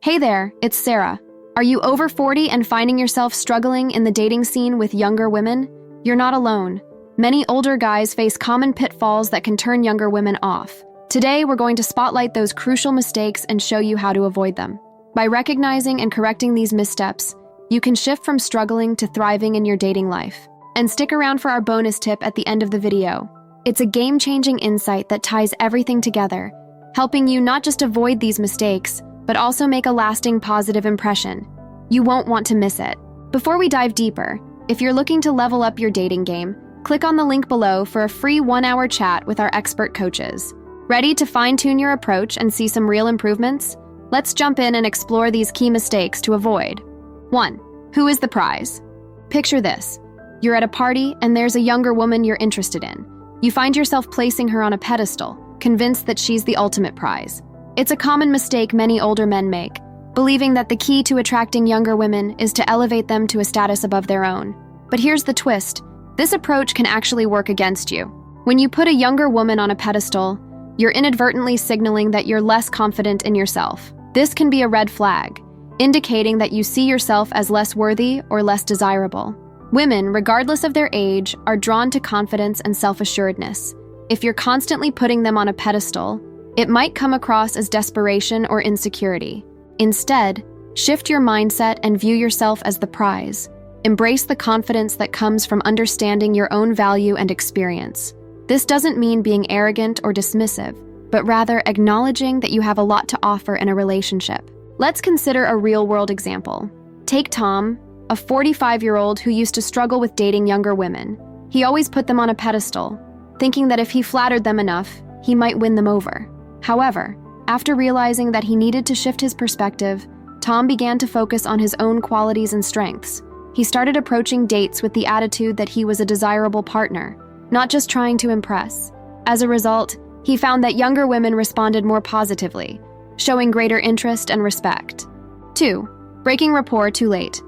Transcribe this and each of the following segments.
Hey there, it's Sarah. Are you over 40 and finding yourself struggling in the dating scene with younger women? You're not alone. Many older guys face common pitfalls that can turn younger women off. Today, we're going to spotlight those crucial mistakes and show you how to avoid them. By recognizing and correcting these missteps, you can shift from struggling to thriving in your dating life. And stick around for our bonus tip at the end of the video. It's a game-changing insight that ties everything together, helping you not just avoid these mistakes, but also make a lasting positive impression. You won't want to miss it. Before we dive deeper, if you're looking to level up your dating game, click on the link below for a free 1-hour chat with our expert coaches. Ready to fine-tune your approach and see some real improvements? Let's jump in and explore these key mistakes to avoid. 1. Who is the prize? Picture this. You're at a party and there's a younger woman you're interested in. You find yourself placing her on a pedestal, convinced that she's the ultimate prize. It's a common mistake many older men make, believing that the key to attracting younger women is to elevate them to a status above their own. But here's the twist. This approach can actually work against you. When you put a younger woman on a pedestal, you're inadvertently signaling that you're less confident in yourself. This can be a red flag, indicating that you see yourself as less worthy or less desirable. Women, regardless of their age, are drawn to confidence and self-assuredness. If you're constantly putting them on a pedestal, it might come across as desperation or insecurity. Instead, shift your mindset and view yourself as the prize. Embrace the confidence that comes from understanding your own value and experience. This doesn't mean being arrogant or dismissive, but rather acknowledging that you have a lot to offer in a relationship. Let's consider a real-world example. Take Tom, a 45-year-old who used to struggle with dating younger women. He always put them on a pedestal, thinking that if he flattered them enough, he might win them over. However, after realizing that he needed to shift his perspective, Tom began to focus on his own qualities and strengths. He started approaching dates with the attitude that he was a desirable partner, not just trying to impress. As a result, he found that younger women responded more positively, showing greater interest and respect. 2. Breaking rapport too late.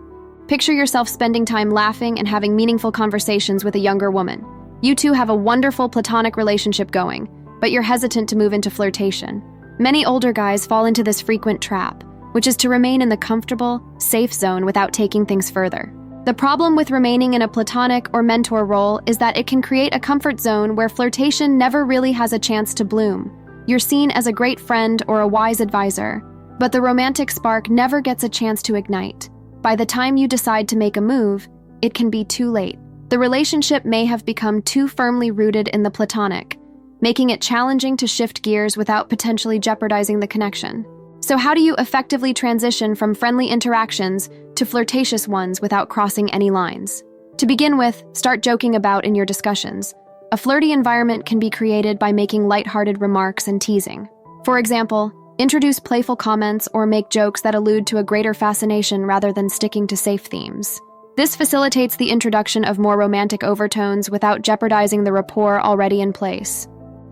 Picture yourself spending time laughing and having meaningful conversations with a younger woman. You two have a wonderful platonic relationship going, but you're hesitant to move into flirtation. Many older guys fall into this frequent trap, which is to remain in the comfortable, safe zone without taking things further. The problem with remaining in a platonic or mentor role is that it can create a comfort zone where flirtation never really has a chance to bloom. You're seen as a great friend or a wise advisor, but the romantic spark never gets a chance to ignite. By the time you decide to make a move, it can be too late. The relationship may have become too firmly rooted in the platonic, making it challenging to shift gears without potentially jeopardizing the connection. So how do you effectively transition from friendly interactions to flirtatious ones without crossing any lines? To begin with, start joking about in your discussions. A flirty environment can be created by making lighthearted remarks and teasing. For example, introduce playful comments or make jokes that allude to a greater fascination rather than sticking to safe themes. This facilitates the introduction of more romantic overtones without jeopardizing the rapport already in place.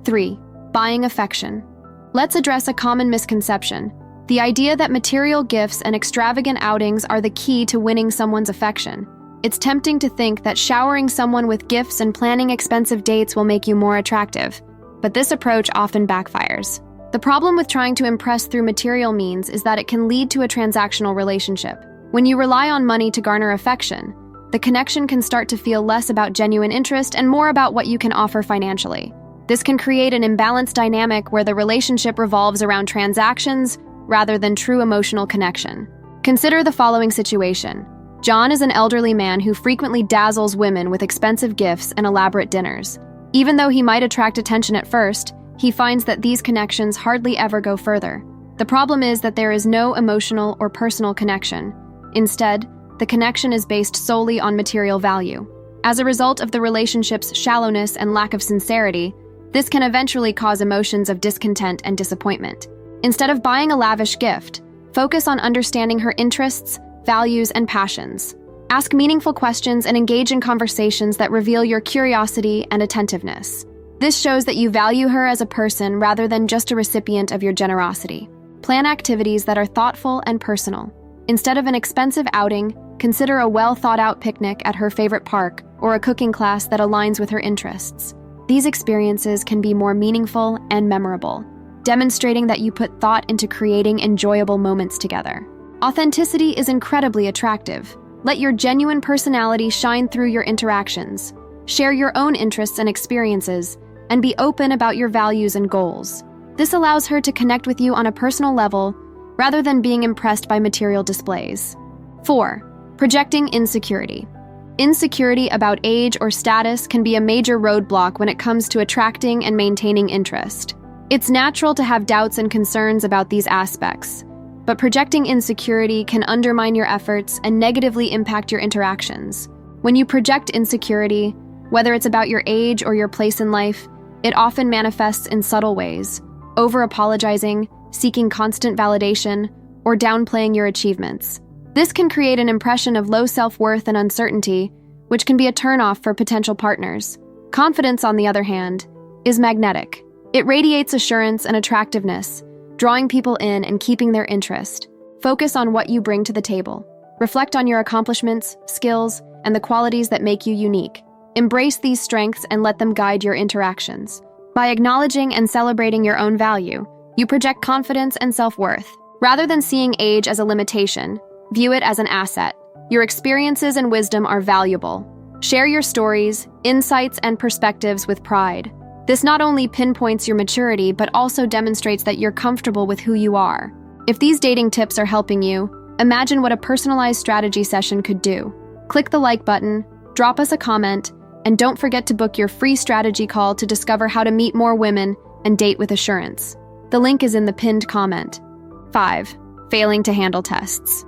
3. Buying affection. Let's address a common misconception: the idea that material gifts and extravagant outings are the key to winning someone's affection. It's tempting to think that showering someone with gifts and planning expensive dates will make you more attractive, but this approach often backfires. The problem with trying to impress through material means is that it can lead to a transactional relationship. When you rely on money to garner affection, the connection can start to feel less about genuine interest and more about what you can offer financially. This can create an imbalanced dynamic where the relationship revolves around transactions rather than true emotional connection. Consider the following situation. John is an elderly man who frequently dazzles women with expensive gifts and elaborate dinners. Even though he might attract attention at first, he finds that these connections hardly ever go further. The problem is that there is no emotional or personal connection. Instead, the connection is based solely on material value. As a result of the relationship's shallowness and lack of sincerity, this can eventually cause emotions of discontent and disappointment. Instead of buying a lavish gift, focus on understanding her interests, values, and passions. Ask meaningful questions and engage in conversations that reveal your curiosity and attentiveness. This shows that you value her as a person rather than just a recipient of your generosity. Plan activities that are thoughtful and personal. Instead of an expensive outing, consider a well-thought-out picnic at her favorite park or a cooking class that aligns with her interests. These experiences can be more meaningful and memorable. demonstrating that you put thought into creating enjoyable moments together. Authenticity is incredibly attractive. Let your genuine personality shine through your interactions. Share your own interests and experiences, and be open about your values and goals. This allows her to connect with you on a personal level rather than being impressed by material displays. 4. Projecting insecurity. Insecurity about age or status can be a major roadblock when it comes to attracting and maintaining interest. It's natural to have doubts and concerns about these aspects, but projecting insecurity can undermine your efforts and negatively impact your interactions. When you project insecurity, whether it's about your age or your place in life, it often manifests in subtle ways: over-apologizing, seeking constant validation, or downplaying your achievements. This can create an impression of low self-worth and uncertainty, which can be a turn-off for potential partners. Confidence, on the other hand, is magnetic. It radiates assurance and attractiveness, drawing people in and keeping their interest. Focus on what you bring to the table. Reflect on your accomplishments, skills, and the qualities that make you unique. Embrace these strengths and let them guide your interactions. By acknowledging and celebrating your own value, you project confidence and self-worth. Rather than seeing age as a limitation, view it as an asset. Your experiences and wisdom are valuable. Share your stories, insights, and perspectives with pride. This not only pinpoints your maturity, but also demonstrates that you're comfortable with who you are. If these dating tips are helping you, imagine what a personalized strategy session could do. Click the like button, drop us a comment, and don't forget to book your free strategy call to discover how to meet more women and date with assurance. The link is in the pinned comment. 5. Failing to handle tests.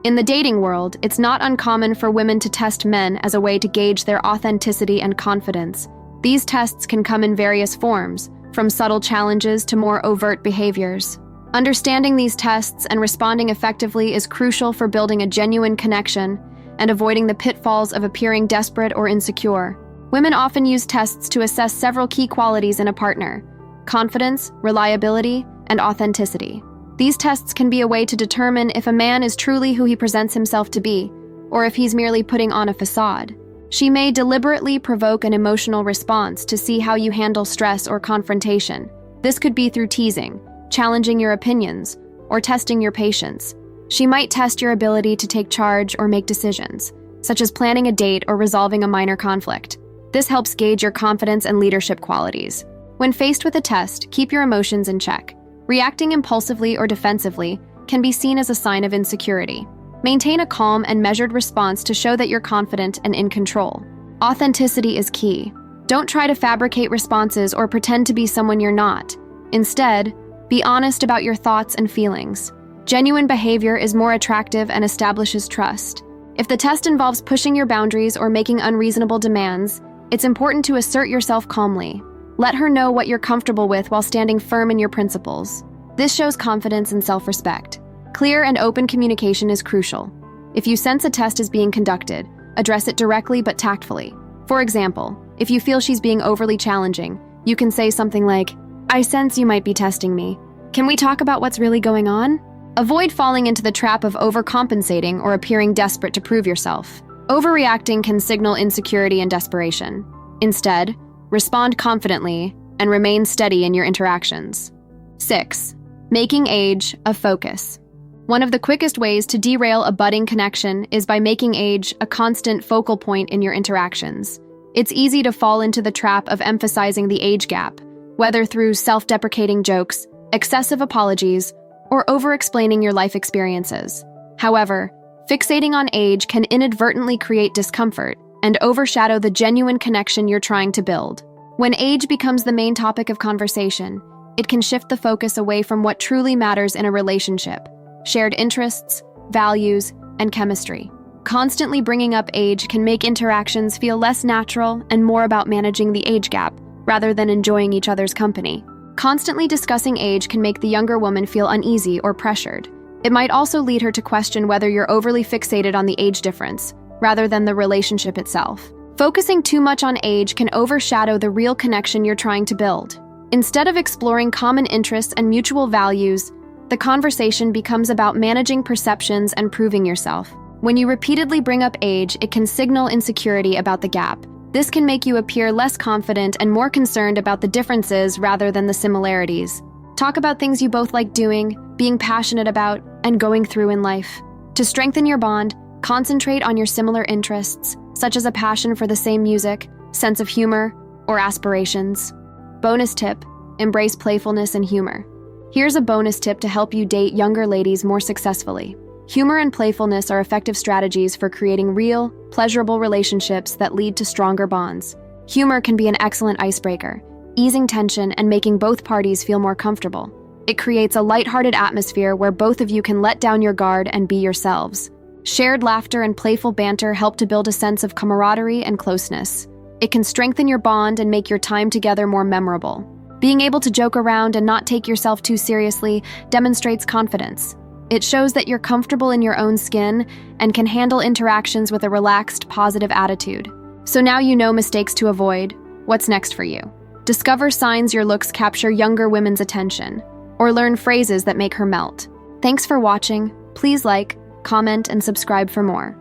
In the dating world, it's not uncommon for women to test men as a way to gauge their authenticity and confidence. These tests can come in various forms, from subtle challenges to more overt behaviors. Understanding these tests and responding effectively is crucial for building a genuine connection and avoiding the pitfalls of appearing desperate or insecure. Women often use tests to assess several key qualities in a partner: confidence, reliability, and authenticity. These tests can be a way to determine if a man is truly who he presents himself to be, or if he's merely putting on a facade. She may deliberately provoke an emotional response to see how you handle stress or confrontation. This could be through teasing, challenging your opinions, or testing your patience. She might test your ability to take charge or make decisions, such as planning a date or resolving a minor conflict. This helps gauge your confidence and leadership qualities. When faced with a test, keep your emotions in check. Reacting impulsively or defensively can be seen as a sign of insecurity. Maintain a calm and measured response to show that you're confident and in control. Authenticity is key. Don't try to fabricate responses or pretend to be someone you're not. Instead, be honest about your thoughts and feelings. Genuine behavior is more attractive and establishes trust. If the test involves pushing your boundaries or making unreasonable demands, it's important to assert yourself calmly. Let her know what you're comfortable with while standing firm in your principles. This shows confidence and self-respect. Clear and open communication is crucial. If you sense a test is being conducted, address it directly but tactfully. For example, if you feel she's being overly challenging, you can say something like, "I sense you might be testing me. Can we talk about what's really going on?" Avoid falling into the trap of overcompensating or appearing desperate to prove yourself. Overreacting can signal insecurity and desperation. Instead, respond confidently and remain steady in your interactions. 6. Making age a focus. One of the quickest ways to derail a budding connection is by making age a constant focal point in your interactions. It's easy to fall into the trap of emphasizing the age gap, whether through self-deprecating jokes, excessive apologies, or over-explaining your life experiences. However, fixating on age can inadvertently create discomfort and overshadow the genuine connection you're trying to build. When age becomes the main topic of conversation, it can shift the focus away from what truly matters in a relationship: shared interests, values, and chemistry. Constantly bringing up age can make interactions feel less natural and more about managing the age gap rather than enjoying each other's company. Constantly discussing age can make the younger woman feel uneasy or pressured. It might also lead her to question whether you're overly fixated on the age difference rather than the relationship itself. Focusing too much on age can overshadow the real connection you're trying to build. Instead of exploring common interests and mutual values, the conversation becomes about managing perceptions and proving yourself. When you repeatedly bring up age, it can signal insecurity about the gap. This can make you appear less confident and more concerned about the differences rather than the similarities. Talk about things you both like doing, being passionate about, and going through in life. To strengthen your bond, concentrate on your similar interests, such as a passion for the same music, sense of humor, or aspirations. Bonus tip: embrace playfulness and humor. Here's a bonus tip to help you date younger ladies more successfully. Humor and playfulness are effective strategies for creating real, pleasurable relationships that lead to stronger bonds. Humor can be an excellent icebreaker, easing tension and making both parties feel more comfortable. It creates a lighthearted atmosphere where both of you can let down your guard and be yourselves. Shared laughter and playful banter help to build a sense of camaraderie and closeness. It can strengthen your bond and make your time together more memorable. Being able to joke around and not take yourself too seriously demonstrates confidence. It shows that you're comfortable in your own skin and can handle interactions with a relaxed, positive attitude. So now you know mistakes to avoid. What's next for you? Discover signs your looks capture younger women's attention, or learn phrases that make her melt. Thanks for watching. Please like, comment, and subscribe for more.